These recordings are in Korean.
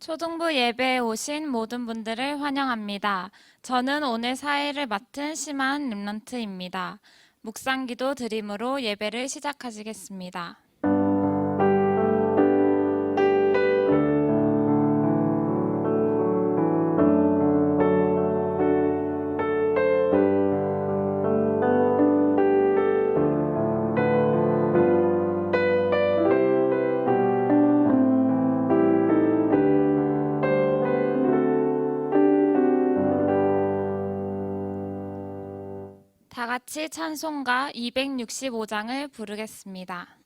초등부 예배에 오신 모든 분들을 환영합니다. 저는 오늘 사회를 맡은 심한 렘넌트입니다. 묵상기도 드림으로 예배를 시작하시겠습니다. 다 같이 찬송가 265장을 부르겠습니다.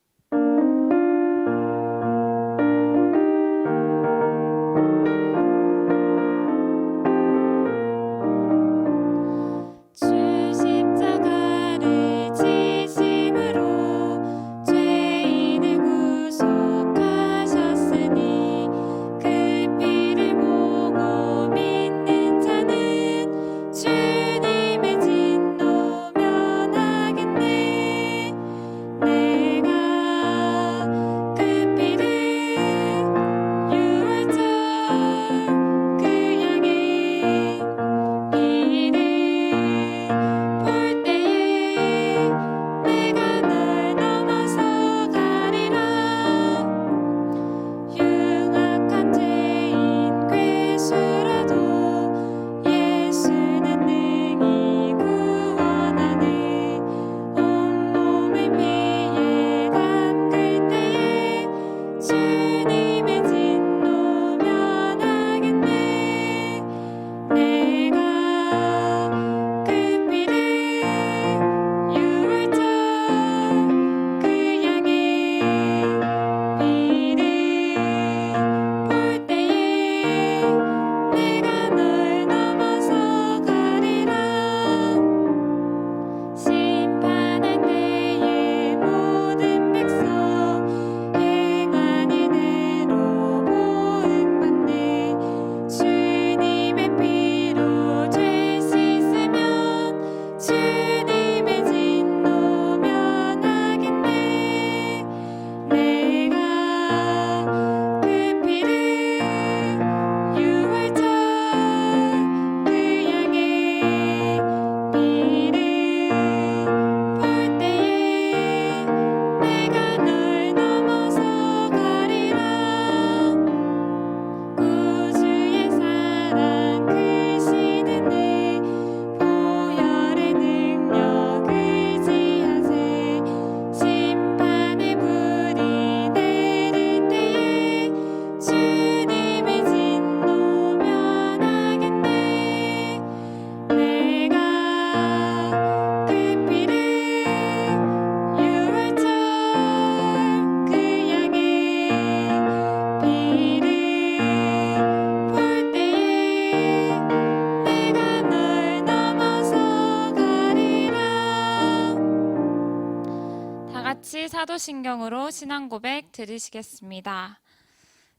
사도신경으로 신앙 고백 드리시겠습니다.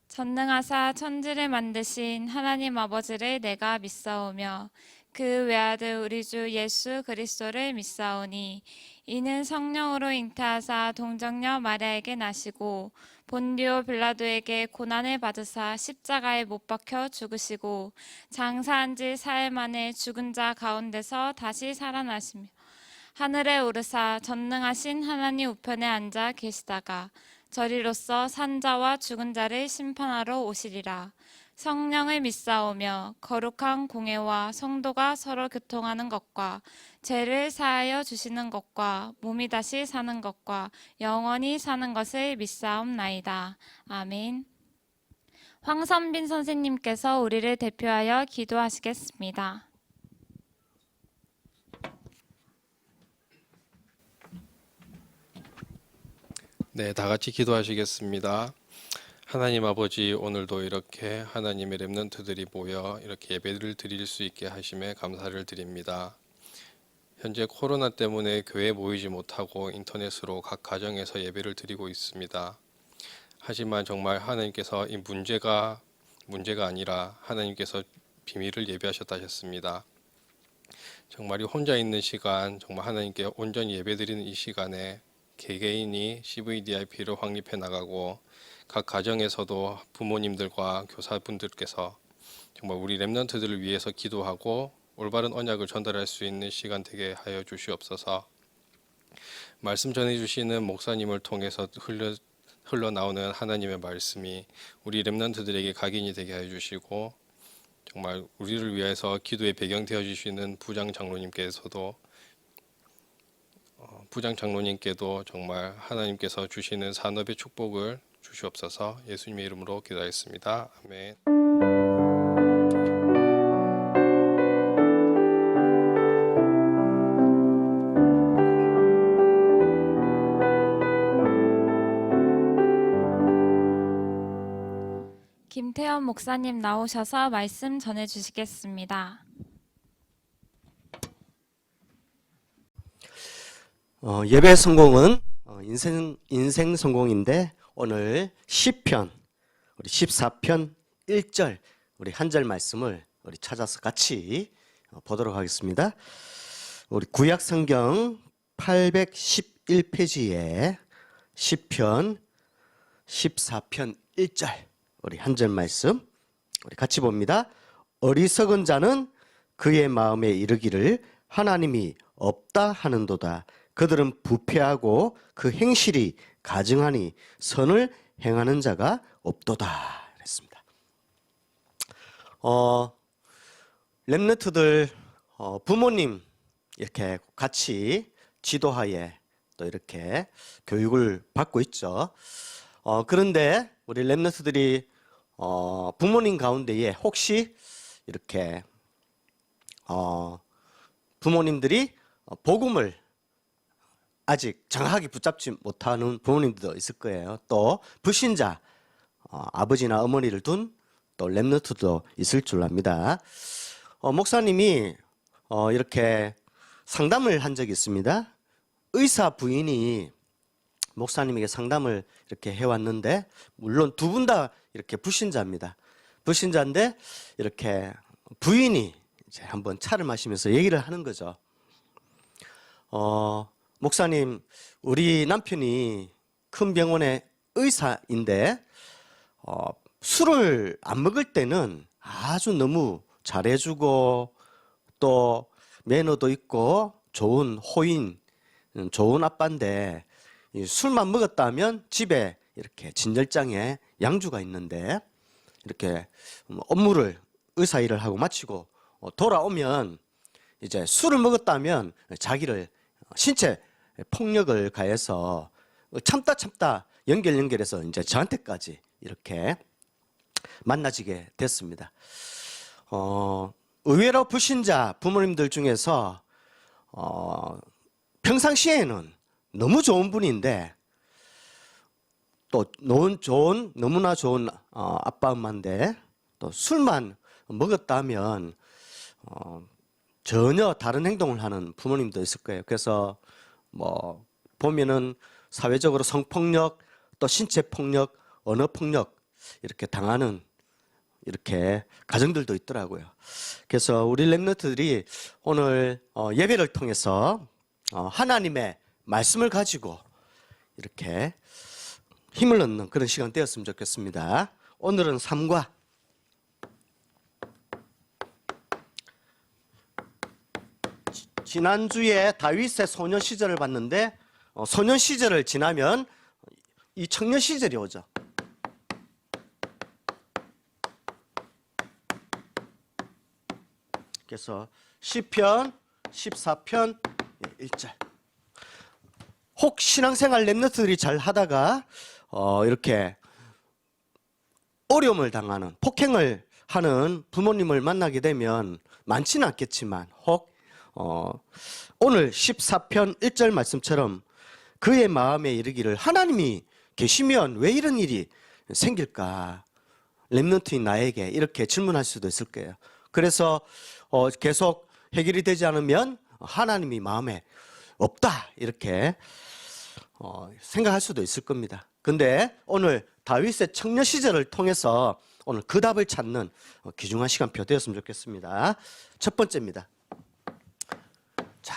전능하사 천지를 만드신 하나님 아버지를 내가 믿사오며 그 외아들 우리 주 예수 그리스도를 믿사오니 이는 성령으로 잉태하사 동정녀 마리아에게 나시고 본디오 빌라도에게 고난을 받으사 십자가에 못 박혀 죽으시고 장사한 지 사흘 만에 죽은 자 가운데서 다시 살아나시며 하늘에 오르사 전능하신 하나님 우편에 앉아 계시다가 저리로서 산자와 죽은 자를 심판하러 오시리라. 성령을 믿사오며 거룩한 공회와 성도가 서로 교통하는 것과 죄를 사하여 주시는 것과 몸이 다시 사는 것과 영원히 사는 것을 믿사옵나이다. 아멘. 황선빈 선생님께서 우리를 대표하여 기도하시겠습니다. 네, 다 같이 기도하시겠습니다. 하나님 아버지, 오늘도 이렇게 하나님의 렘넌트들이 모여 이렇게 예배를 드릴 수 있게 하심에 감사를 드립니다. 현재 코로나 때문에 교회에 모이지 못하고 인터넷으로 각 가정에서 예배를 드리고 있습니다. 하지만 정말 하나님께서 이 문제가 아니라 하나님께서 비밀을 예비하셨다 하셨습니다. 정말 이 혼자 있는 시간, 정말 하나님께 온전히 예배드리는 이 시간에 개개인이 CVDIP를 확립해 나가고 각 가정에서도 부모님들과 교사분들께서 정말 우리 렘넌트들을 위해서 기도하고 올바른 언약을 전달할 수 있는 시간 되게 하여 주시옵소서. 말씀 전해주시는 목사님을 통해서 흘러나오는 하나님의 말씀이 우리 렘넌트들에게 각인이 되게 하여 주시고, 정말 우리를 위해서 기도의 배경 되어 주시는 부장 장로님께도 정말 하나님께서 주시는 산업의 축복을 주시옵소서. 예수님의 이름으로 기도하겠습니다. 아멘. 김태현 목사님 나오셔서 말씀 전해 주시겠습니다. 예배 성공은 인생 성공인데 오늘 시편 우리 14편 1절 우리 한 절 말씀을 우리 찾아서 같이 보도록 하겠습니다. 우리 구약 성경 811페이지에 시편 14편 1절 우리 한 절 말씀 우리 같이 봅니다. 어리석은 자는 그의 마음에 이르기를 하나님이 없다 하는도다. 그들은 부패하고 그 행실이 가증하니 선을 행하는 자가 없도다. 그랬습니다. 렘넌트들 부모님 이렇게 같이 지도하에 또 이렇게 교육을 받고 있죠. 그런데 우리 렘넌트들이 부모님 가운데에 혹시 이렇게 부모님들이 복음을 아직 정확하게 붙잡지 못하는 부모님들도 있을 거예요. 또 불신자 아버지나 어머니를 둔 또 렘넌트도 있을 줄 압니다. 목사님이 이렇게 상담을 한 적이 있습니다. 의사 부인이 목사님에게 상담을 이렇게 해왔는데, 물론 두 분 다 이렇게 불신자입니다. 불신자인데 이렇게 부인이 이제 한번 차를 마시면서 얘기를 하는 거죠. 목사님, 우리 남편이 큰 병원의 의사인데 술을 안 먹을 때는 아주 너무 잘해주고 또 매너도 있고 좋은 호인, 좋은 아빠인데 술만 먹었다면 집에 이렇게 진열장에 양주가 있는데 이렇게 업무를 의사 일을 하고 마치고 돌아오면 이제 술을 먹었다면 자기를 신체 폭력을 가해서 참다 연결해서 이제 저한테까지 이렇게 만나지게 됐습니다. 의외로 불신자 부모님들 중에서 평상시에는 너무 좋은 분인데 또 너무나 좋은 아빠 엄마인데 또 술만 먹었다면 전혀 다른 행동을 하는 부모님도 있을 거예요. 그래서 뭐 보면은 사회적으로 성폭력 또 신체폭력, 언어폭력 이렇게 당하는 이렇게 가정들도 있더라고요. 그래서 우리 렘넌트들이 오늘 예배를 통해서 하나님의 말씀을 가지고 이렇게 힘을 얻는 그런 시간 되었으면 좋겠습니다. 오늘은 3과 지난주에 다윗의 소년 시절을 봤는데 소년 시절을 지나면 이 청년 시절이 오죠. 그래서 시편 14편 1절. 혹 신앙생활 렘넌트들이 잘 하다가 이렇게 어려움을 당하는 폭행을 하는 부모님을 만나게 되면 많지는 않겠지만 혹 오늘 14편 1절 말씀처럼 그의 마음에 이르기를 하나님이 계시면 왜 이런 일이 생길까? 렘넌트인 나에게 이렇게 질문할 수도 있을 거예요. 그래서 계속 해결이 되지 않으면 하나님이 마음에 없다 이렇게 생각할 수도 있을 겁니다. 근데 오늘 다윗의 청년 시절을 통해서 오늘 그 답을 찾는 귀중한 시간표 되었으면 좋겠습니다. 첫 번째입니다. 자,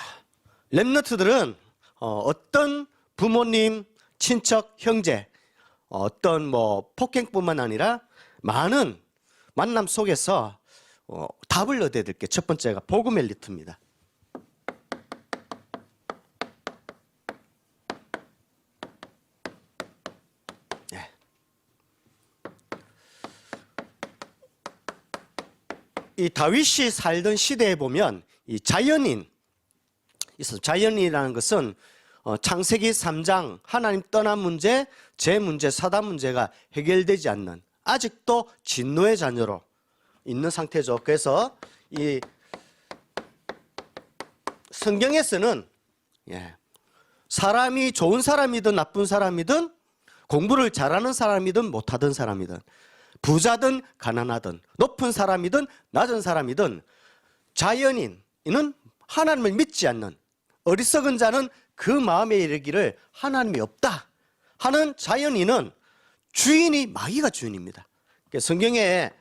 렘넌트들은 어떤 부모님, 친척, 형제 어떤 뭐 폭행뿐만 아니라 많은 만남 속에서 답을 얻어야 될 게 첫 번째가 복음의 리트입니다. 예. 이 다윗이 살던 시대에 보면 이 자연인 있어서 자연이라는 것은 창세기 3장 하나님 떠난 문제, 제 문제, 사단 문제가 해결되지 않는 아직도 진노의 자녀로 있는 상태죠. 그래서 이 성경에서는 사람이 좋은 사람이든 나쁜 사람이든 공부를 잘하는 사람이든 못하던 사람이든 부자든 가난하든 높은 사람이든 낮은 사람이든 자연인은 하나님을 믿지 않는 어리석은 자는 그 마음에 이르기를 하나님이 없다 하는 자연인은 주인이 마귀가 주인입니다. 성경에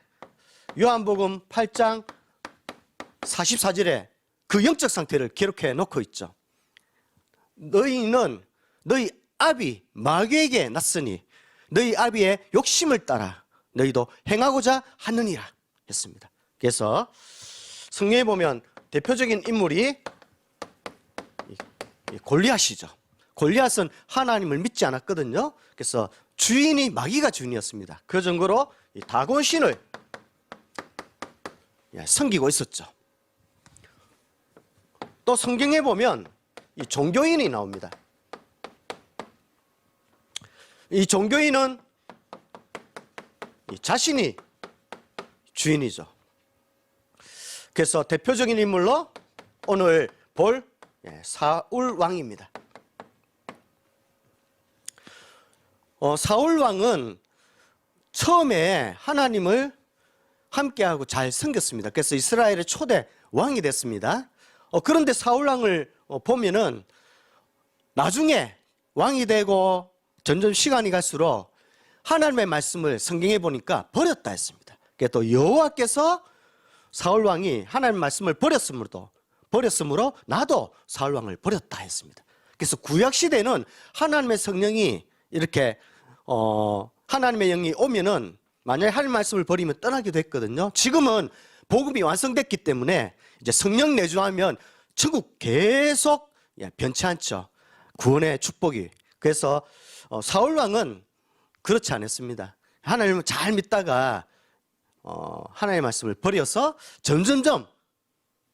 요한복음 8장 44절에 그 영적 상태를 기록해 놓고 있죠. 너희는 너희 아비 마귀에게 났으니 너희 아비의 욕심을 따라 너희도 행하고자 하느니라 했습니다. 그래서 성경에 보면 대표적인 인물이 골리앗이죠. 골리앗은 하나님을 믿지 않았거든요. 그래서 주인이 마귀가 주인이었습니다. 그 정도로 이 다곤 신을 섬기고 있었죠. 또 성경에 보면 이 종교인이 나옵니다. 이 종교인은 자신이 주인이죠. 그래서 대표적인 인물로 오늘 볼 사울 왕입니다. 사울 왕은 처음에 하나님을 함께하고 잘 섬겼습니다. 그래서 이스라엘의 초대 왕이 됐습니다. 그런데 사울 왕을 보면은 나중에 왕이 되고 점점 시간이 갈수록 하나님의 말씀을 성경에 보니까 버렸다 했습니다. 그래서 또 여호와께서 사울 왕이 하나님의 말씀을 버렸으므로 나도 사울 왕을 버렸다 했습니다. 그래서 구약 시대는 하나님의 성령이 이렇게 하나님의 영이 오면은 만약에 하나님의 말씀을 버리면 떠나기도 했거든요. 지금은 복음이 완성됐기 때문에 이제 성령 내주하면 천국 계속 변치 않죠. 구원의 축복이. 그래서 사울 왕은 그렇지 않았습니다. 하나님을 잘 믿다가 하나님의 말씀을 버려서 점점점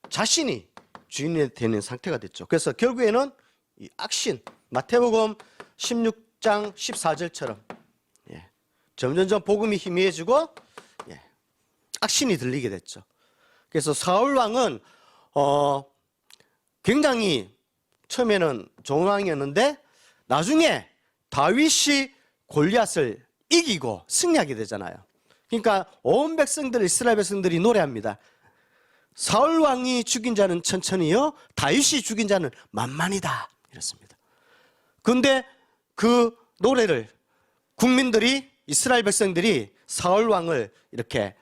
자신이 주인이 되는 상태가 됐죠. 그래서 결국에는 이 악신, 마태복음 16장 14절처럼 점점점 복음이 희미해지고 악신이 들리게 됐죠. 그래서 사울 왕은 굉장히 처음에는 좋은 왕이었는데 나중에 다윗이 골리앗을 이기고 승리하게 되잖아요. 그러니까 온 백성들, 이스라엘 백성들이 노래합니다. 사울 왕이 죽인 자는 천천히요, 다윗이 죽인 자는 만만이다 이렇습니다. 그런데 그 노래를 국민들이, 이스라엘 백성들이 사울 왕을 이렇게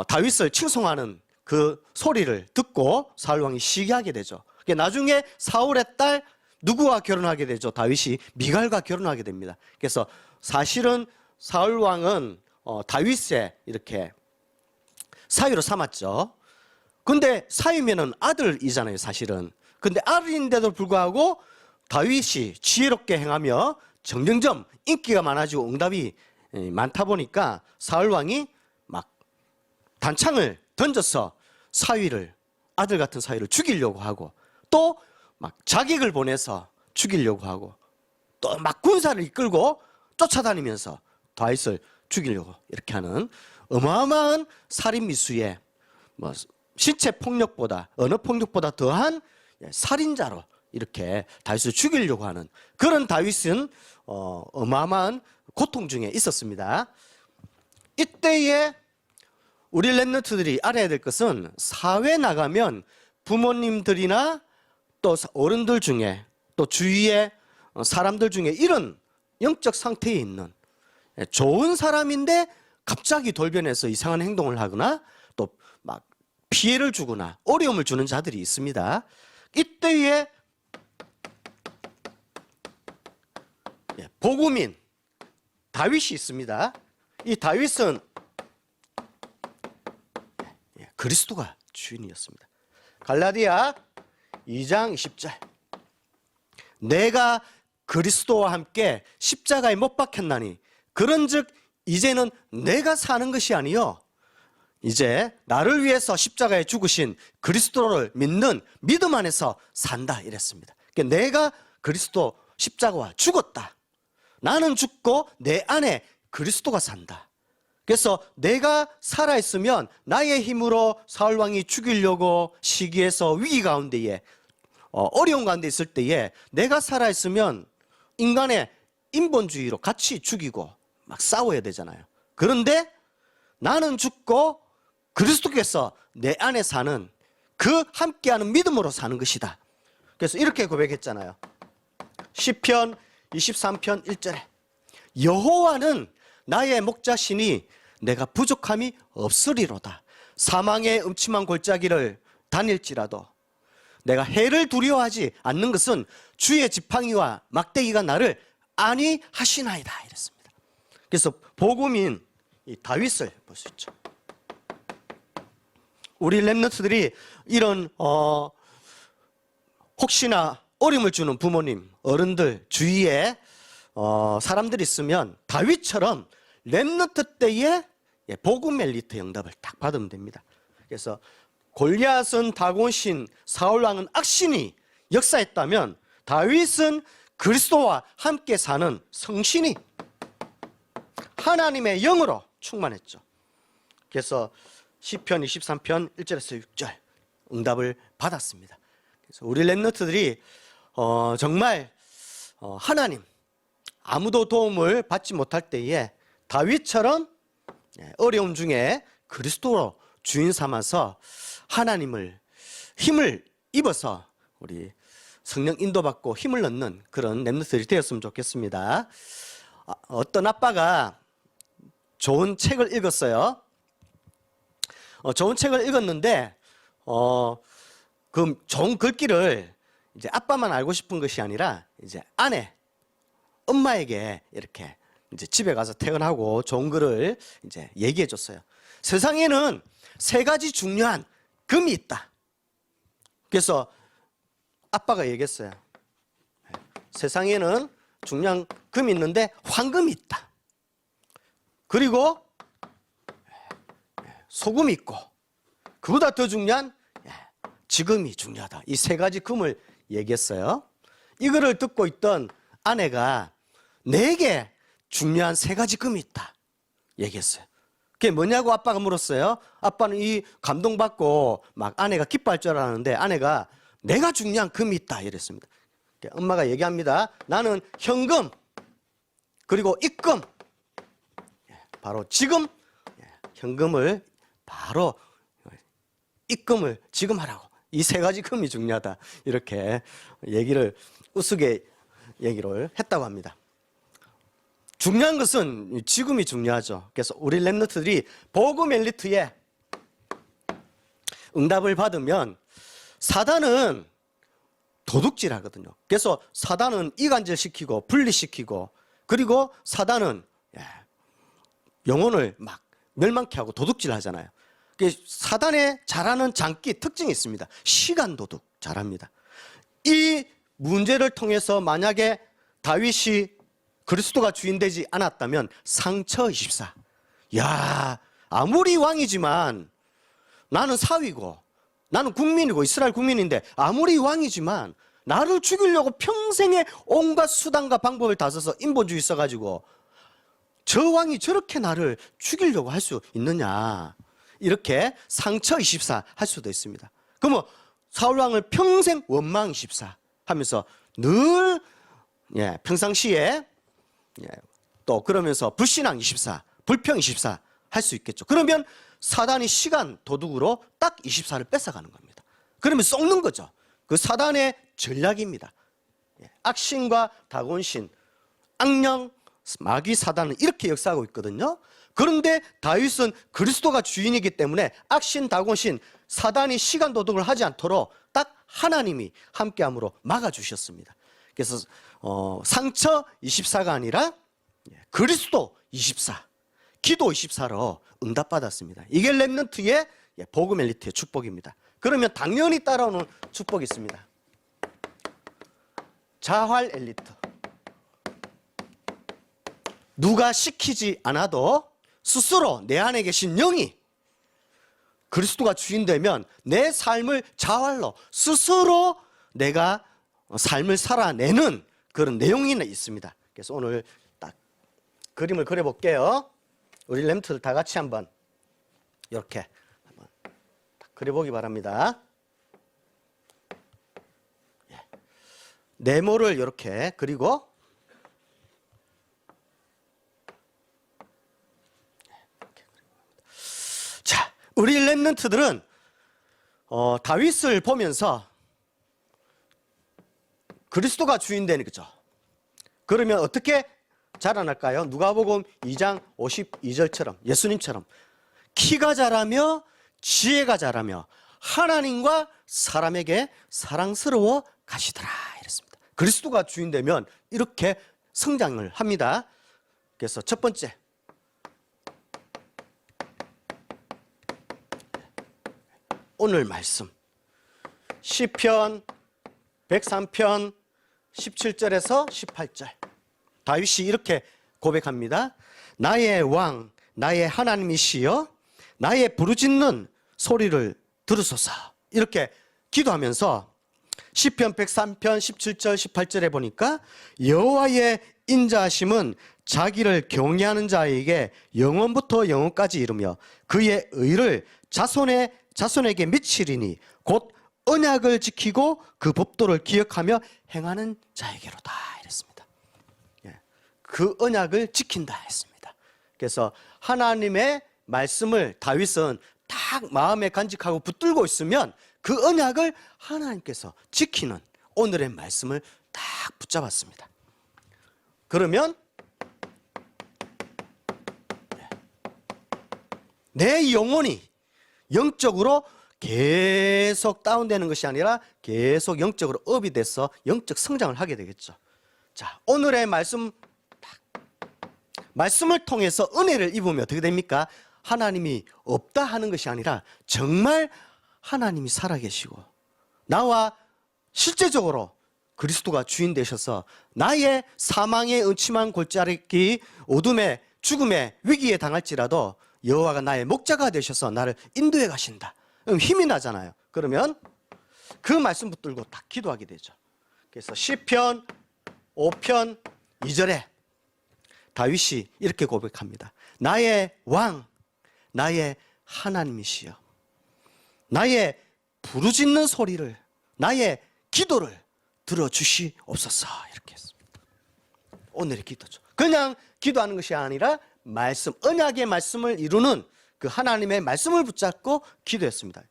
다윗을 칭송하는 그 소리를 듣고 사울 왕이 시기하게 되죠. 나중에 사울의 딸 누구와 결혼하게 되죠? 다윗이 미갈과 결혼하게 됩니다. 그래서 사실은 사울 왕은 다윗의 이렇게 사위로 삼았죠. 근데 사위면은 아들이잖아요, 사실은. 근데 아들인데도 불구하고 다윗이 지혜롭게 행하며 점점점 인기가 많아지고 응답이 많다 보니까 사울 왕이 막 단창을 던져서 사위를, 아들 같은 사위를 죽이려고 하고, 또 막 자객을 보내서 죽이려고 하고, 또 막 군사를 이끌고 쫓아다니면서 다윗을 죽이려고 이렇게 하는 어마어마한 살인 미수에 뭐 신체 폭력보다, 언어 폭력보다 더한 살인자로 이렇게 다윗을 죽이려고 하는 그런 다윗은 어마어마한 고통 중에 있었습니다. 이때에 우리 렘넌트들이 알아야 될 것은 사회 나가면 부모님들이나 또 어른들 중에 또 주위의 사람들 중에 이런 영적 상태에 있는 좋은 사람인데 갑자기 돌변해서 이상한 행동을 하거나 또 막 피해를 주거나 어려움을 주는 자들이 있습니다. 이때에 복음인 다윗이 있습니다. 이 다윗은 그리스도가 주인이었습니다. 갈라디아 2장 20절. 내가 그리스도와 함께 십자가에 못 박혔나니 그런즉 이제는 내가 사는 것이 아니요 이제 나를 위해서 십자가에 죽으신 그리스도를 믿는 믿음 안에서 산다 이랬습니다. 그러니까 내가 그리스도 십자가와 죽었다. 나는 죽고 내 안에 그리스도가 산다. 그래서 내가 살아있으면 나의 힘으로 사울 왕이 죽이려고 시기해서 위기 가운데에 어려운 가운데 있을 때에 내가 살아있으면 인간의 인본주의로 같이 죽이고 막 싸워야 되잖아요. 그런데 나는 죽고 그리스도께서 내 안에 사는 그 함께하는 믿음으로 사는 것이다. 그래서 이렇게 고백했잖아요. 시편 23편 1절에 여호와는 나의 목자시니 내가 부족함이 없으리로다. 사망의 음침한 골짜기를 다닐지라도 내가 해를 두려워하지 않는 것은 주의 지팡이와 막대기가 나를 안위하시나이다 이랬습니다. 그래서 복음인 이 다윗을 볼 수 있죠. 우리 렘넌트들이 이런 혹시나 어려움을 주는 부모님, 어른들 주위에 사람들이 있으면 다윗처럼 렘넌트 때에 복음 멜리트 응답을 딱 받으면 됩니다. 그래서 골리앗은 다곤신, 사울왕은 악신이 역사했다면 다윗은 그리스도와 함께 사는 성신이 하나님의 영으로 충만했죠. 그래서 시편 23편 1절에서 6절 응답을 받았습니다. 그래서 우리 렘넌트들이 정말 하나님 아무도 도움을 받지 못할 때에 다윗처럼 어려움 중에 그리스도로 주인 삼아서 하나님을 힘을 입어서 우리 성령 인도받고 힘을 얻는 그런 렘넌트들이 되었으면 좋겠습니다. 어떤 아빠가 좋은 책을 읽었어요. 좋은 책을 읽었는데 그 좋은 글귀를 이제 아빠만 알고 싶은 것이 아니라 이제 아내, 엄마에게 이렇게 이제 집에 가서 퇴근하고 좋은 글을 이제 얘기해 줬어요. 세상에는 세 가지 중요한 금이 있다. 그래서 아빠가 얘기했어요. 세상에는 중요한 금이 있는데 황금이 있다. 그리고 소금이 있고 그보다 더 중요한 지금이 중요하다. 이 세 가지 금을 얘기했어요. 이거를 듣고 있던 아내가 내게 중요한 세 가지 금이 있다 얘기했어요. 그게 뭐냐고 아빠가 물었어요. 아빠는 이 감동받고 막 아내가 기뻐할 줄 알았는데 아내가 내가 중요한 금이 있다 이랬습니다. 엄마가 얘기합니다. 나는 현금 그리고 입금 바로 지금 현금을 바로 입금을 지금 하라고 이 세 가지 금이 중요하다 이렇게 얘기를 우스개 얘기를 했다고 합니다. 중요한 것은 지금이 중요하죠. 그래서 우리 렘넌트들이 복음 엘리트에 응답을 받으면 사단은 도둑질하거든요. 그래서 사단은 이간질시키고 분리시키고 그리고 사단은 영혼을 막 멸망케 하고 도둑질하잖아요. 사단의 잘하는 장기 특징이 있습니다. 시간 도둑 잘합니다. 이 문제를 통해서 만약에 다윗이 그리스도가 주인 되지 않았다면 상처 24. 야, 아무리 왕이지만 나는 사위고 나는 국민이고 이스라엘 국민인데 아무리 왕이지만 나를 죽이려고 평생에 온갖 수단과 방법을 다 써서 인본주의 써가지고 저 왕이 저렇게 나를 죽이려고 할 수 있느냐 이렇게 상처 24 할 수도 있습니다. 그러면 사울왕을 평생 원망 24 하면서 늘 평상시에 또 그러면서 불신앙 24 불평 24 할 수 있겠죠. 그러면 사단이 시간 도둑으로 딱 24를 뺏어가는 겁니다. 그러면 썩는 거죠. 그 사단의 전략입니다. 악신과 다곤신, 악령, 마귀 사단은 이렇게 역사하고 있거든요. 그런데 다윗은 그리스도가 주인이기 때문에 악신, 다곤신, 사단이 시간 도둑을 하지 않도록 딱 하나님이 함께함으로 막아주셨습니다. 그래서 상처 24가 아니라 그리스도 24, 기도 24로 응답받았습니다. 이게 렘넌트의 복음 엘리트의 축복입니다. 그러면 당연히 따라오는 축복이 있습니다. 자활 엘리트. 누가 시키지 않아도 스스로 내 안에 계신 영이 그리스도가 주인 되면 내 삶을 자활로 스스로 내가 삶을 살아내는 그런 내용이 있습니다. 그래서 오늘 딱 그림을 그려볼게요. 우리 렘넌트들 다 같이 한번 이렇게 한번 딱 그려보기 바랍니다. 네모를 이렇게 그리고 자, 우리 렘넌트들은 다윗을 보면서 그리스도가 주인 되는 거죠. 그러면 어떻게 자라날까요? 누가복음 2장 52절처럼 예수님처럼 키가 자라며 지혜가 자라며 하나님과 사람에게 사랑스러워 가시더라 이랬습니다. 그리스도가 주인 되면 이렇게 성장을 합니다. 그래서 첫 번째, 오늘 말씀 시편 103편 17절에서 18절 다윗이 이렇게 고백합니다. 나의 왕 나의 하나님이시여 나의 부르짖는 소리를 들으소서. 이렇게 기도하면서 시편 103편 17절 18절에 보니까 여호와의 인자하심은 자기를 경외하는 자에게 영원부터 영원까지 이르며 그의 의를 자손에게 미치리니 곧 언약을 지키고 그 법도를 기억하며 행하는 자에게로다 이랬습니다. 그 언약을 지킨다 했습니다. 그래서 하나님의 말씀을 다윗은 딱 마음에 간직하고 붙들고 있으면 그 언약을 하나님께서 지키는 오늘의 말씀을 딱 붙잡았습니다. 그러면 내 영혼이 영적으로 계속 다운되는 것이 아니라 계속 영적으로 업이 돼서 영적 성장을 하게 되겠죠. 자, 오늘의 말씀을 통해서 은혜를 입으면 어떻게 됩니까? 하나님이 없다 하는 것이 아니라 정말 하나님이 살아계시고 나와 실제적으로 그리스도가 주인 되셔서 나의 사망의 음침한 골짜기 어둠의 죽음의 위기에 당할지라도 여호와가 나의 목자가 되셔서 나를 인도해 가신다. 그럼 힘이 나잖아요. 그러면 그 말씀 붙들고 딱 기도하게 되죠. 그래서 시편 5편 2절에 다윗이 이렇게 고백합니다. 나의 왕 나의 하나님이시여 나의 부르짖는 소리를 나의 기도를 들어주시옵소서. 이렇게 했습니다. 오늘의 기도죠. 그냥 기도하는 것이 아니라 말씀, 언약의 말씀을 이루는 그 하나님의 말씀을 붙잡고 기도했습니다.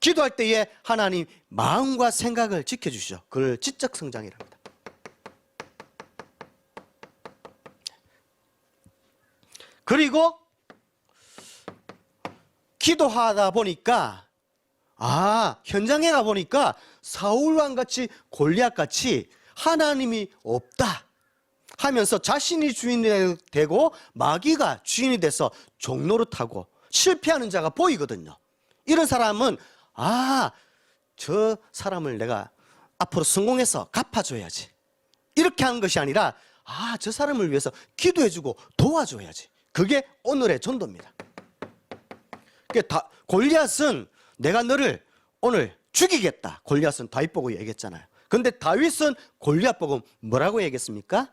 기도할 때에 하나님 마음과 생각을 지켜주시죠. 그걸 지적 성장이랍니다. 그리고 기도하다 보니까 현장에 가보니까 사울왕같이 골리앗같이 하나님이 없다 하면서 자신이 주인이 되고 마귀가 주인이 돼서 종노릇하고 실패하는 자가 보이거든요. 이런 사람은 저 사람을 내가 앞으로 성공해서 갚아줘야지 이렇게 하는 것이 아니라 저 사람을 위해서 기도해주고 도와줘야지. 그게 오늘의 전도입니다. 골리앗은 내가 너를 오늘 죽이겠다. 골리앗은 다윗 보고 얘기했잖아요. 그런데 다윗은 골리앗 보고 뭐라고 얘기했습니까?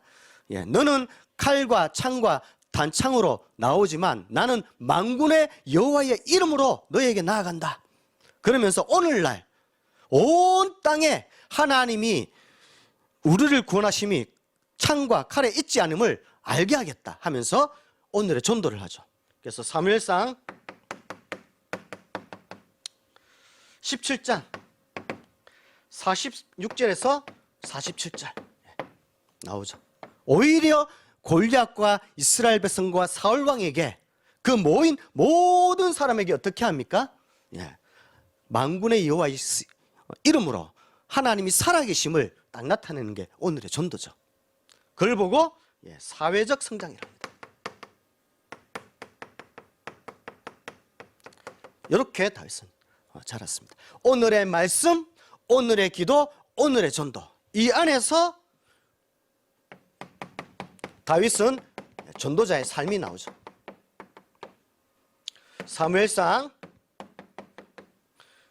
너는 칼과 창과 단창으로 나오지만 나는 만군의 여호와의 이름으로 너에게 나아간다. 그러면서 오늘날 온 땅에 하나님이 우리를 구원하심이 창과 칼에 있지 않음을 알게 하겠다 하면서 오늘의 전도를 하죠. 그래서 사무엘상 17장 46절에서 47절 나오죠. 오히려 골리앗과 이스라엘 백성과 사울 왕에게 그 모인 모든 사람에게 어떻게 합니까? 만군의 여호와의 이름으로 하나님이 살아계심을 딱 나타내는 게 오늘의 전도죠. 그걸 보고 사회적 성장이랍니다. 이렇게 다윗은 자랐습니다. 오늘의 말씀, 오늘의 기도, 오늘의 전도, 이 안에서 다윗은 전도자의 삶이 나오죠. 사무엘상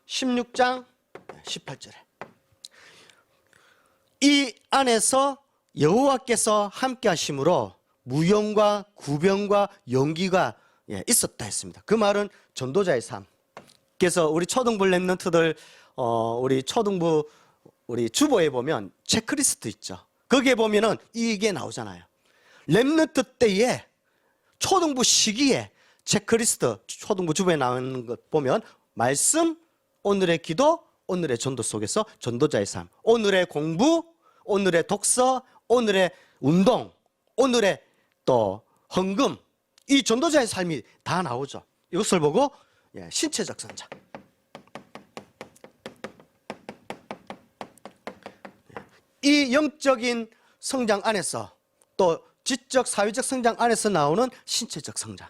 16장 18절에 이 안에서 여호와께서 함께 하심으로 무용과 구병과 용기가 있었다 했습니다. 그 말은 전도자의 삶. 그래서 우리 초등부 랩런트들 우리 초등부 우리 주보에 보면 체크리스트 있죠. 거기에 보면은 이게 나오잖아요. 랩런트 때에 초등부 시기에 체크리스트 초등부 주보에 나오는 것 보면 말씀, 오늘의 기도, 오늘의 전도 속에서 전도자의 삶, 오늘의 공부, 오늘의 독서, 오늘의 운동, 오늘의 또 헌금, 이 전도자의 삶이 다 나오죠. 이것을 보고 신체적 성장, 이 영적인 성장 안에서 또 지적 사회적 성장 안에서 나오는 신체적 성장,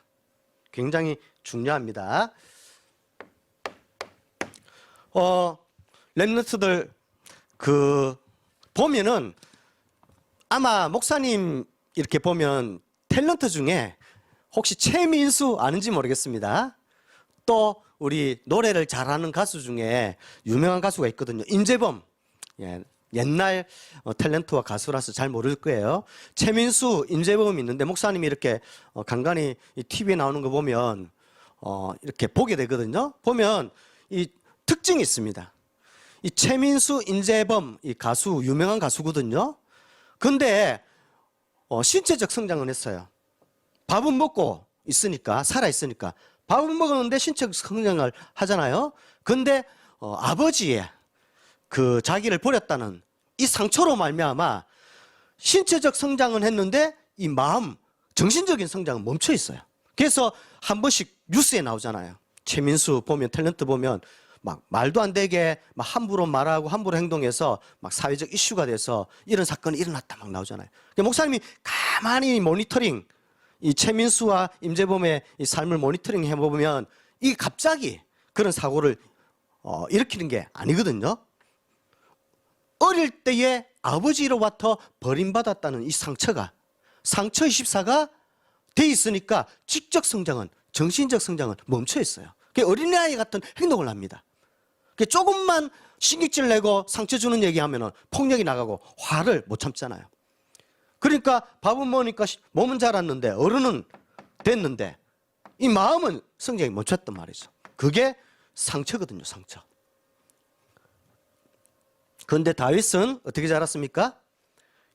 굉장히 중요합니다. 랩런트들 보면은 아마 목사님 이렇게 보면 탤런트 중에 혹시 최민수 아는지 모르겠습니다. 또 우리 노래를 잘하는 가수 중에 유명한 가수가 있거든요. 임재범. 옛날 탤런트와 가수라서 잘 모를 거예요. 최민수, 임재범이 있는데 목사님이 이렇게 간간히 TV에 나오는 거 보면 이렇게 보게 되거든요. 보면 이 특징이 있습니다. 이 최민수, 임재범 이 가수 유명한 가수거든요. 근데 신체적 성장은 했어요. 밥은 먹고 있으니까, 살아 있으니까 밥은 먹었는데 신체적 성장을 하잖아요. 근데 아버지의 그 자기를 버렸다는 이 상처로 말미암아 신체적 성장은 했는데 이 마음, 정신적인 성장은 멈춰 있어요. 그래서 한 번씩 뉴스에 나오잖아요. 최민수 보면 탤런트 보면 막 말도 안 되게 막 함부로 말하고 함부로 행동해서 막 사회적 이슈가 돼서 이런 사건이 일어났다 막 나오잖아요. 목사님이 가만히 모니터링, 이 최민수와 임재범의 이 삶을 모니터링 해보면 이 갑자기 그런 사고를 일으키는 게 아니거든요. 어릴 때에 아버지로부터 버림받았다는 이 상처 24가 돼 있으니까 지적 성장은, 정신적 성장은 멈춰 있어요. 어린아이 같은 행동을 합니다. 조금만 신경질 내고 상처 주는 얘기하면 폭력이 나가고 화를 못 참잖아요. 그러니까 밥은 먹으니까 몸은 자랐는데 어른은 됐는데 이 마음은 성장이 멈췄단 말이죠. 그게 상처거든요, 상처. 그런데 다윗은 어떻게 자랐습니까?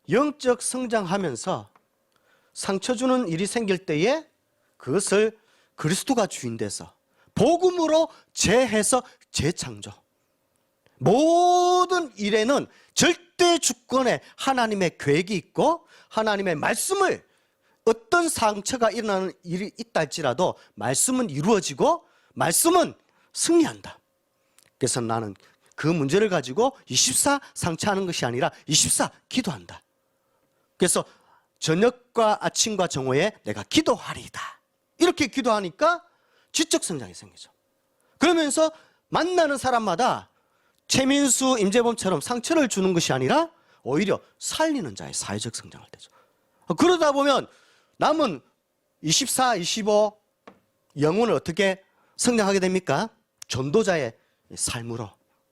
영적 성장하면서 상처 주는 일이 생길 때에 그것을 그리스도가 주인 돼서 복음으로 재해서 재창조. 모든 일에는 절대 주권에 하나님의 계획이 있고 하나님의 말씀을, 어떤 상처가 일어나는 일이 있다 할지라도 말씀은 이루어지고 말씀은 승리한다. 그래서 나는 그 문제를 가지고 24 상처하는 것이 아니라 24 기도한다. 그래서 저녁과 아침과 정오에 내가 기도하리이다. 이렇게 기도하니까 지적 성장이 생기죠. 그러면서 만나는 사람마다 최민수, 임재범처럼 상처를 주는 것이 아니라 오히려 살리는 자의 사회적 성장을 되죠. 그러다 보면 남은 24, 25 영혼을 어떻게 성장하게 됩니까? 전도자의 삶으로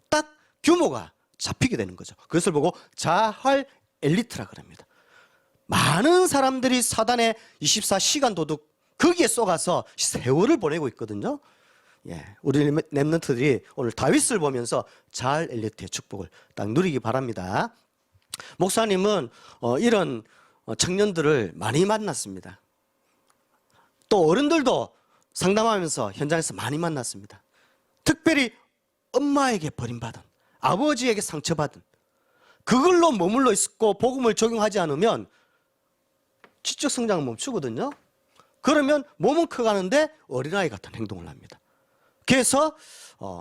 딱 규모가 잡히게 되는 거죠. 그것을 보고 자활 엘리트라 그럽니다. 많은 사람들이 사단의 24시간 도둑 거기에 쏘가서 세월을 보내고 있거든요. 우리 랩런트들이 오늘 다윗을 보면서 자활 엘리트의 축복을 딱 누리기 바랍니다. 목사님은 이런 청년들을 많이 만났습니다. 또 어른들도 상담하면서 현장에서 많이 만났습니다. 특별히 엄마에게 버림받은, 아버지에게 상처받은, 그걸로 머물러 있고 복음을 적용하지 않으면 지적 성장은 멈추거든요. 그러면 몸은 커가는데 어린아이 같은 행동을 합니다. 그래서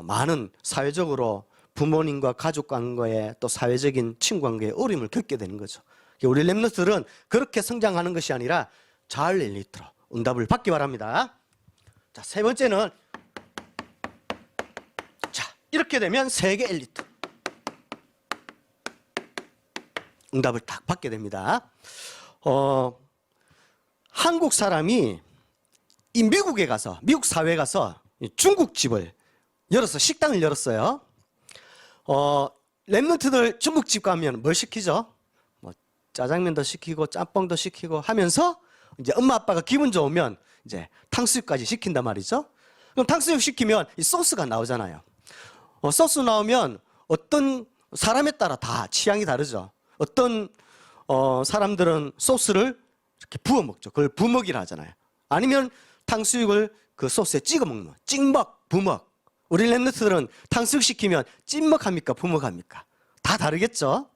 많은 사회적으로 부모님과 가족 관계에 또 사회적인 친구 관계에 어려움을 겪게 되는 거죠. 우리 렘넌트들은 그렇게 성장하는 것이 아니라 자을 엘리트로 응답을 받기 바랍니다. 자, 세 번째는 자, 이렇게 되면 세계 엘리트 응답을 딱 받게 됩니다. 한국 사람이 이 미국에 가서 미국 사회에 가서 중국집을 열어서 식당을 열었어요. 렘넌트들 중국집 가면 뭘 시키죠? 뭐 짜장면도 시키고 짬뽕도 시키고 하면서 이제 엄마 아빠가 기분 좋으면 이제 탕수육까지 시킨단 말이죠. 그럼 탕수육 시키면 이 소스가 나오잖아요. 소스 나오면 어떤 사람에 따라 다 취향이 다르죠. 어떤 사람들은 소스를 이렇게 부어 먹죠. 그걸 부먹이라 하잖아요. 아니면 탕수육을 그 소스에 찍어 먹는 찍먹, 부먹. 우리 렘넌트들은 탕수육 시키면 찐먹합니까? 부먹합니까? 다 다르겠죠?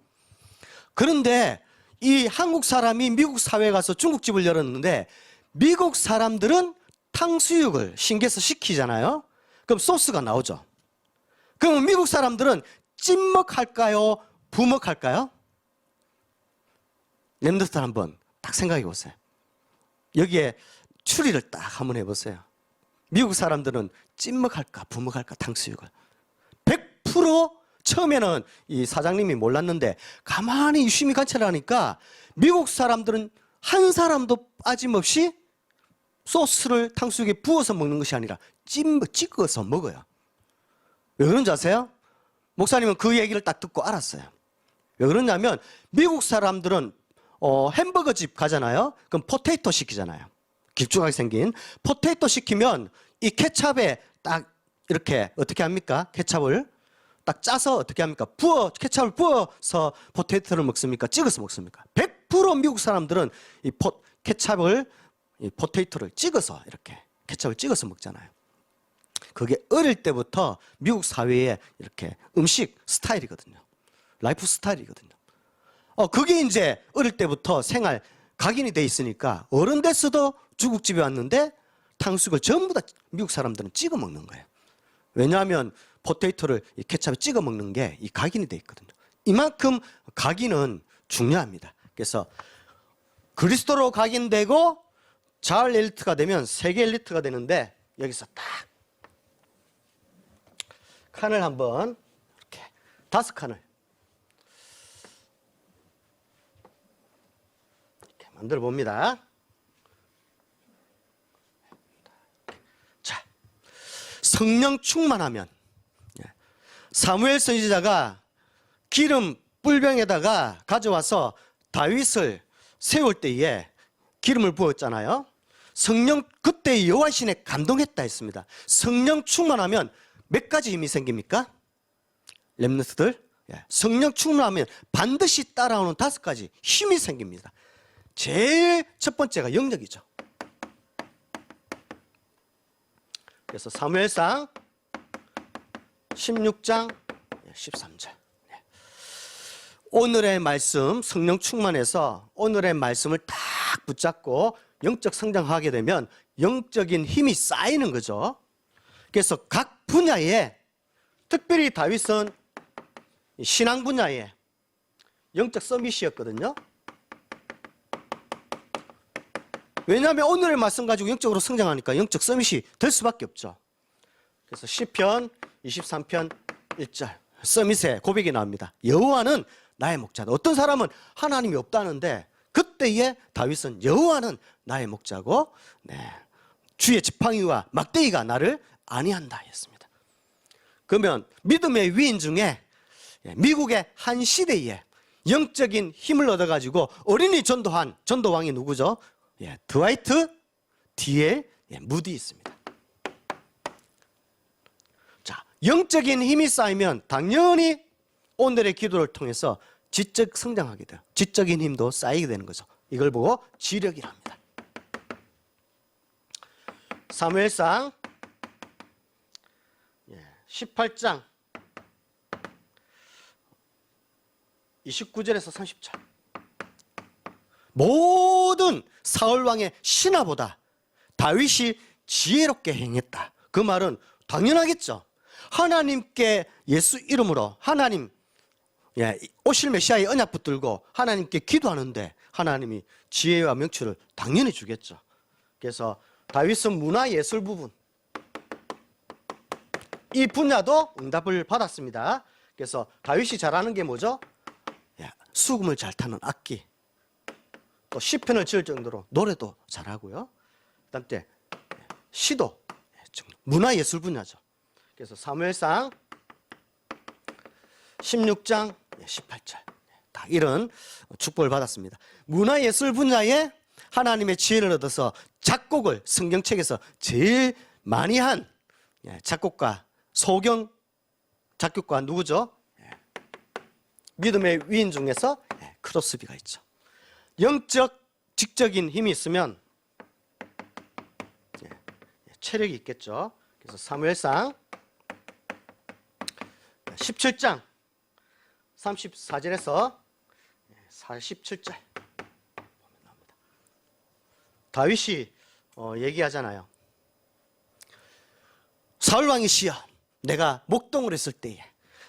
그런데 이 한국 사람이 미국 사회에 가서 중국집을 열었는데 미국 사람들은 탕수육을 신겨서 시키잖아요. 그럼 소스가 나오죠. 그럼 미국 사람들은 찐먹할까요? 부먹할까요? 렘넌트들 한번 딱 생각해 보세요. 여기에 추리를 딱 한번 해보세요. 미국 사람들은 찐먹할까 부먹할까 탕수육을 100% 처음에는 이 사장님이 몰랐는데 가만히 유심히 관찰을 하니까 미국 사람들은 한 사람도 빠짐없이 소스를 탕수육에 부어서 먹는 것이 아니라 찍어서 먹어요. 왜 그런지 아세요? 목사님은 그 얘기를 딱 듣고 알았어요. 왜 그러냐면 미국 사람들은 햄버거 집 가잖아요. 그럼 포테이토 시키잖아요. 길쭉하게 생긴 포테이토 시키면 이 케찹에 딱 이렇게 어떻게 합니까? 케찹을 딱 짜서 어떻게 합니까? 케찹을 부어서 포테이토를 먹습니까? 찍어서 먹습니까? 100% 미국 사람들은 이 케찹을 이 포테이토를 찍어서 이렇게 케찹을 찍어서 먹잖아요. 그게 어릴 때부터 미국 사회의 이렇게 음식 스타일이거든요. 라이프 스타일이거든요. 그게 이제 어릴 때부터 생활 각인이 돼 있으니까 어른 됐어도 중국집에 왔는데 탕수육을 전부 다 미국 사람들은 찍어 먹는 거예요. 왜냐하면 포테이토를 이 케찹에 찍어 먹는 게 이 각인이 돼 있거든요. 이만큼 각인은 중요합니다. 그래서 그리스도로 각인되고 자을 엘리트가 되면 세계 엘리트가 되는데 여기서 딱 칸을 한번 이렇게 5칸을 이렇게 만들어 봅니다. 자, 성령 충만하면 사무엘 선지자가 기름 뿔병에다가 가져와서 다윗을 세울 때에 기름을 부었잖아요. 성령 그때 여호와 신에 감동했다 했습니다. 성령 충만하면 몇 가지 힘이 생깁니까? 렘넌트들 성령 충만하면 반드시 따라오는 5가지 힘이 생깁니다. 제일 첫 번째가 영역이죠. 그래서 사무엘상 16장 13절 오늘의 말씀 성령 충만해서 오늘의 말씀을 딱 붙잡고 영적 성장하게 되면 영적인 힘이 쌓이는 거죠. 그래서 각 분야에 특별히 다윗은 신앙 분야에 영적 서밋이었거든요. 왜냐하면 오늘의 말씀 가지고 영적으로 성장하니까 영적 서밋이 될 수밖에 없죠. 그래서 시편 23편 1절 서밋의 고백이 나옵니다. 여호와는 나의 목자다. 어떤 사람은 하나님이 없다는데 그때에 다윗은 여호와는 나의 목자고 주의 지팡이와 막대기가 나를 안위한다 했습니다. 그러면 믿음의 위인 중에 미국의 한 시대에 영적인 힘을 얻어가지고 어린이 전도한 전도왕이 누구죠? 드와이트 D.L. 무디 있습니다. 자, 영적인 힘이 쌓이면 당연히 오늘의 기도를 통해서 지적 성장하게 돼요. 지적인 힘도 쌓이게 되는 거죠. 이걸 보고 지력이랍니다. 사무엘상 18장 29절에서 30절 모든 사울왕의 신하보다 다윗이 지혜롭게 행했다. 그 말은 당연하겠죠. 하나님께 예수 이름으로 하나님 오실 메시아의 언약 붙들고 하나님께 기도하는데 하나님이 지혜와 명철을 당연히 주겠죠. 그래서 다윗은 문화예술 부분 이 분야도 응답을 받았습니다. 그래서 다윗이 잘하는 게 뭐죠? 수금을 잘 타는 악기, 또 시편을 지을 정도로 노래도 잘하고요. 그다음 때 시도, 문화예술 분야죠. 그래서 사무엘상 16장 18절 다 이런 축복을 받았습니다. 문화예술 분야에 하나님의 지혜를 얻어서 작곡을 성경책에서 제일 많이 한 작곡가 소경 작곡가 누구죠? 믿음의 위인 중에서 크로스비가 있죠. 영적 직적인 힘이 있으면 체력이 있겠죠. 그래서 사무엘상 17장 34절에서 47절 보면 나옵니다. 다윗이 얘기하잖아요. 사울왕이시여, 내가 목동을 했을 때에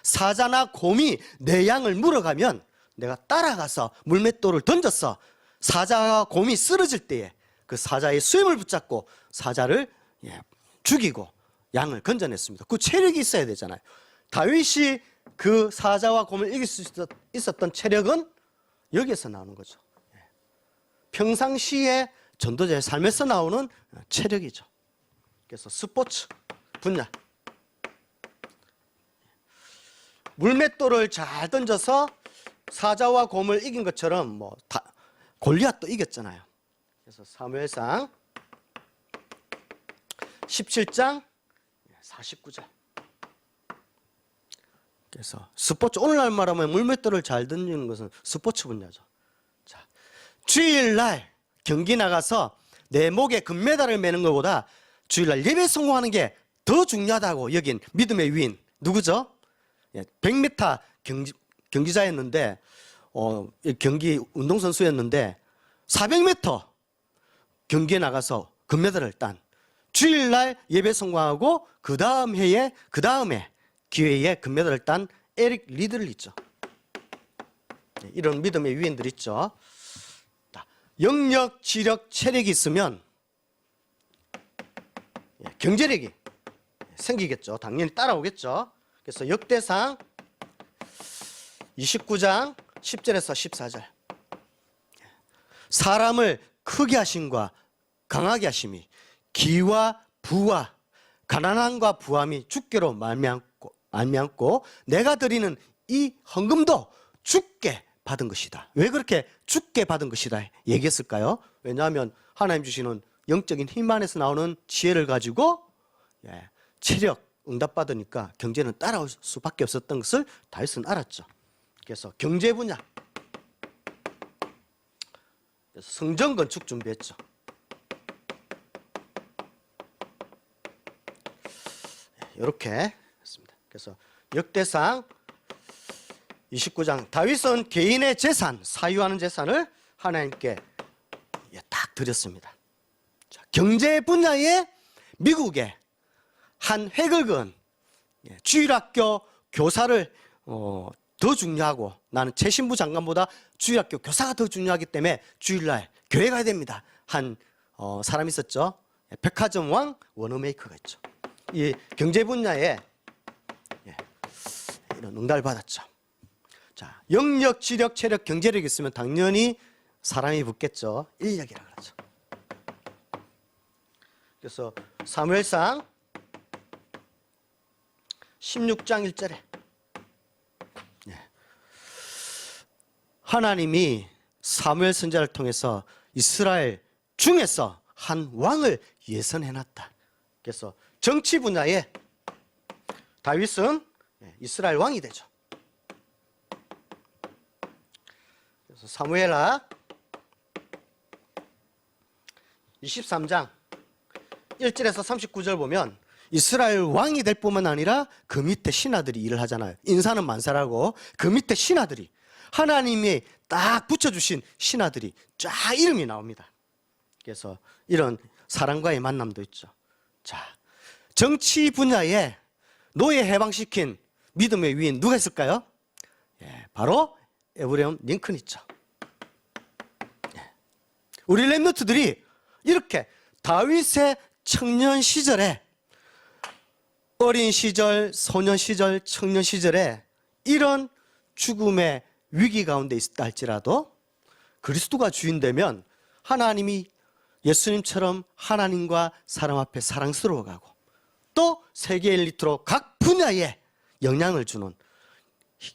사자나 곰이 내 양을 물어가면 내가 따라가서 물맷돌을 던져서 사자와 곰이 쓰러질 때에 그 사자의 수염을 붙잡고 사자를 죽이고 양을 건져냈습니다. 그 체력이 있어야 되잖아요. 다윗이 그 사자와 곰을 이길 수 있었던 체력은 여기에서 나오는 거죠. 평상시에 전도자의 삶에서 나오는 체력이죠. 그래서 스포츠 분야, 물맷돌을 잘 던져서 사자와 곰을 이긴 것처럼 골리앗도 이겼잖아요. 그래서 사무엘상 17장 49절. 그래서 스포츠, 오늘날 말하면 물맷돌을 잘 던지는 것은 스포츠 분야죠. 자, 주일날 경기 나가서 내 목에 금메달을 매는 것보다 주일날 예배 성공하는 게 더 중요하다고 여긴 믿음의 위인 누구죠? 100m 경기자였는데 경기 운동선수였는데 400m 경기에 나가서 금메달을 딴, 주일날 예배 성공하고 그 다음에 기회에 금메달을 딴 에릭 리드를 있죠. 이런 믿음의 위인들 있죠. 영역, 지력, 체력이 있으면 경제력이 생기겠죠. 당연히 따라오겠죠. 그래서 역대상 29장 10절에서 14절. 사람을 크게 하심과 강하게 하심이 기와 부와 가난함과 부함이 주께로 말미암고 내가 드리는 이 헌금도 주께 받은 것이다. 왜 그렇게 주께 받은 것이다 얘기했을까요? 왜냐하면 하나님 주시는 영적인 힘 안에서 나오는 지혜를 가지고 체력 응답받으니까 경제는 따라올 수밖에 없었던 것을 다윗은 알았죠. 그래서 경제 분야, 그래서 성전 건축 준비했죠. 이렇게 했습니다. 그래서 역대상 29장, 다윗은 개인의 재산, 사유하는 재산을 하나님께 딱 드렸습니다. 자, 경제 분야에 미국의 한 획을 그은 주일학교 교사를 더 중요하고, 나는 최신부 장관보다 주일학교 교사가 더 중요하기 때문에 주일날 교회 가야 됩니다 한 사람이 있었죠. 백화점 왕 워너메이커가 있죠. 이 경제 분야에 이런 응답을 받았죠. 자, 영역, 지력, 체력, 경제력이 있으면 당연히 사람이 붙겠죠. 인력이라 그러죠. 그래서 사무엘상 16장 1절에 하나님이 사무엘 선지자를 통해서 이스라엘 중에서 한 왕을 예선해놨다. 그래서 정치 분야에 다윗은 이스라엘 왕이 되죠. 그래서 사무엘하 23장 1절에서 39절 보면 이스라엘 왕이 될 뿐만 아니라 그 밑에 신하들이 일을 하잖아요. 인사는 만사라고 그 밑에 신하들이, 하나님이 딱 붙여주신 신하들이 쫙 이름이 나옵니다. 그래서 이런 사람과의 만남도 있죠. 자, 정치 분야에 노예 해방시킨 믿음의 위인 누가 있을까요? 바로 에브라임 링컨이죠. 우리 렘넌트들이 이렇게 다윗의 청년 시절에, 어린 시절, 소년 시절, 청년 시절에 이런 죽음의 위기 가운데 있었다 할지라도 그리스도가 주인되면 하나님이 예수님처럼 하나님과 사람 앞에 사랑스러워가고 또 세계 엘리트로 각 분야에 영향을 주는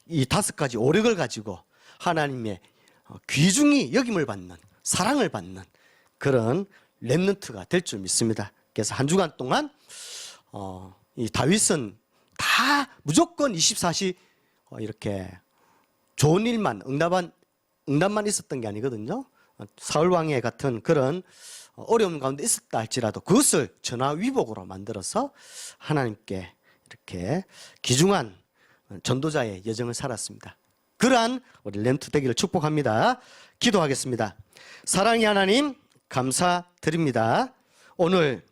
이 5가지 오력을 가지고 하나님의 귀중히 여김을 받는, 사랑을 받는 그런 렘넌트가 될 줄 믿습니다. 그래서 한 주간 동안 이 다윗은 다 무조건 24시 이렇게 좋은 일만, 응답만 있었던 게 아니거든요. 사울 왕의 같은 그런 어려움 가운데 있었다 할지라도 그것을 전화위복으로 만들어서 하나님께 이렇게 귀중한 전도자의 여정을 살았습니다. 그러한 우리 렘넌트 되기를 축복합니다. 기도하겠습니다. 사랑의 하나님, 감사드립니다. 오늘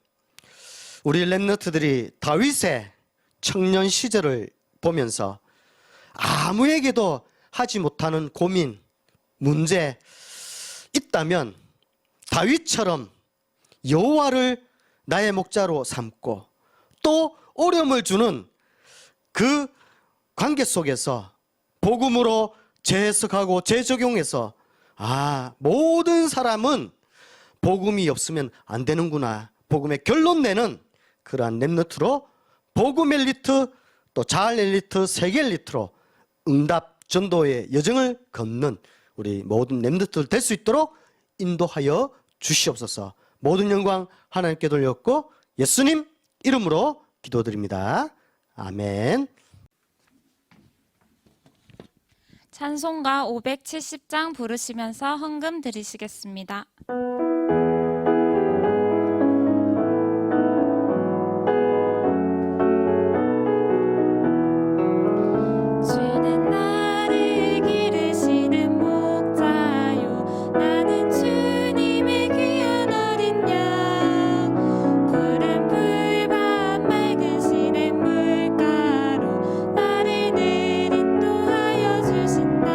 우리 렘넌트들이 다윗의 청년 시절을 보면서 아무에게도 하지 못하는 고민, 문제 있다면 다윗처럼 여호와를 나의 목자로 삼고 또 어려움을 주는 그 관계 속에서 복음으로 재해석하고 재적용해서 모든 사람은 복음이 없으면 안 되는구나, 복음의 결론 내는 그러한 렘넌트로 복음 엘리트, 또 자알 엘리트, 세계 엘리트로 응답 전도의 여정을 걷는 우리 모든 렘넌트들 될 수 있도록 인도하여 주시옵소서. 모든 영광 하나님께 돌렸고 예수님 이름으로 기도드립니다. 아멘. 찬송가 570장 부르시면서 헌금 드리시겠습니다. 주는 나를 기르시는 목자요, 나는 주님의 귀한 어린 양. 푸른 풀밭 맑은 시냇 물가로 나를 늘 인도하여 주신다.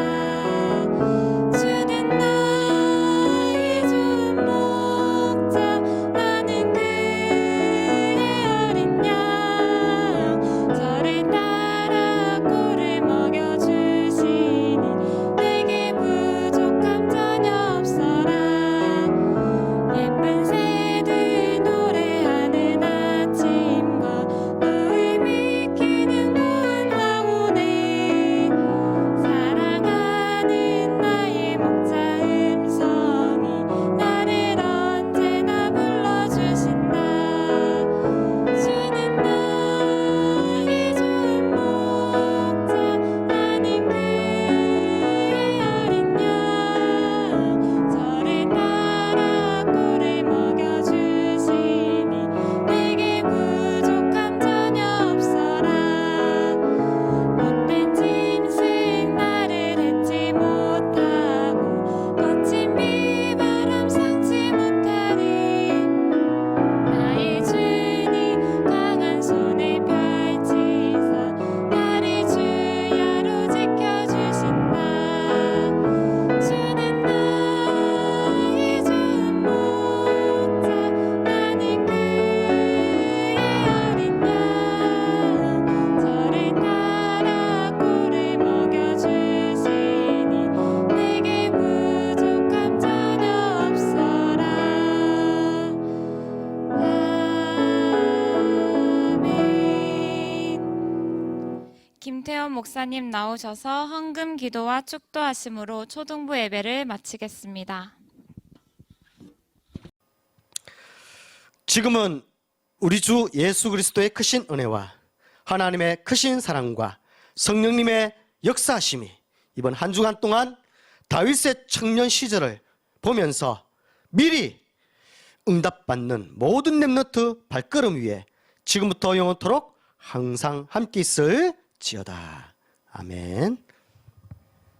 주는 나의 좋은 목자, 나는 그의 어린 양. 저를 따라 꿀을 먹여주시니 내게 부족함 전혀 없어라. 예쁜 새들 노래하는 아침과 너를 비키는 고운 황혼에 사랑하는 나의 목자 음성이 나를 언제나 불러주신다. 주는 나의 좋은 목자, 나는 그의 어린 양. 저를 따라 꿀을 먹여주시니 내게 부족함 전혀 없어라. 못된 짐승 나를 핥지 못하고 거친 비바람 상치 못하리. 나의 주님 강한 손을 펼치사 나를 주야로 지켜주신다. 주는 나의 좋은 목자, 나는 그의 어린 양. 저를 따라 꿀을 먹여주시니 내게 부족함 전혀 없어라. 아멘. 김태현 목사님 나오셔서 헌금 기도와 축도하심으로 초등부 예배를 마치겠습니다. 지금은 우리 주 예수 그리스도의 크신 은혜와 하나님의 크신 사랑과 성령님의 역사하심이 이번 한 주간 동안 다윗의 청년 시절을 보면서 미리 응답받는 모든 렘넌트 발걸음 위에 지금부터 영원토록 항상 함께 있을지어다. 아멘.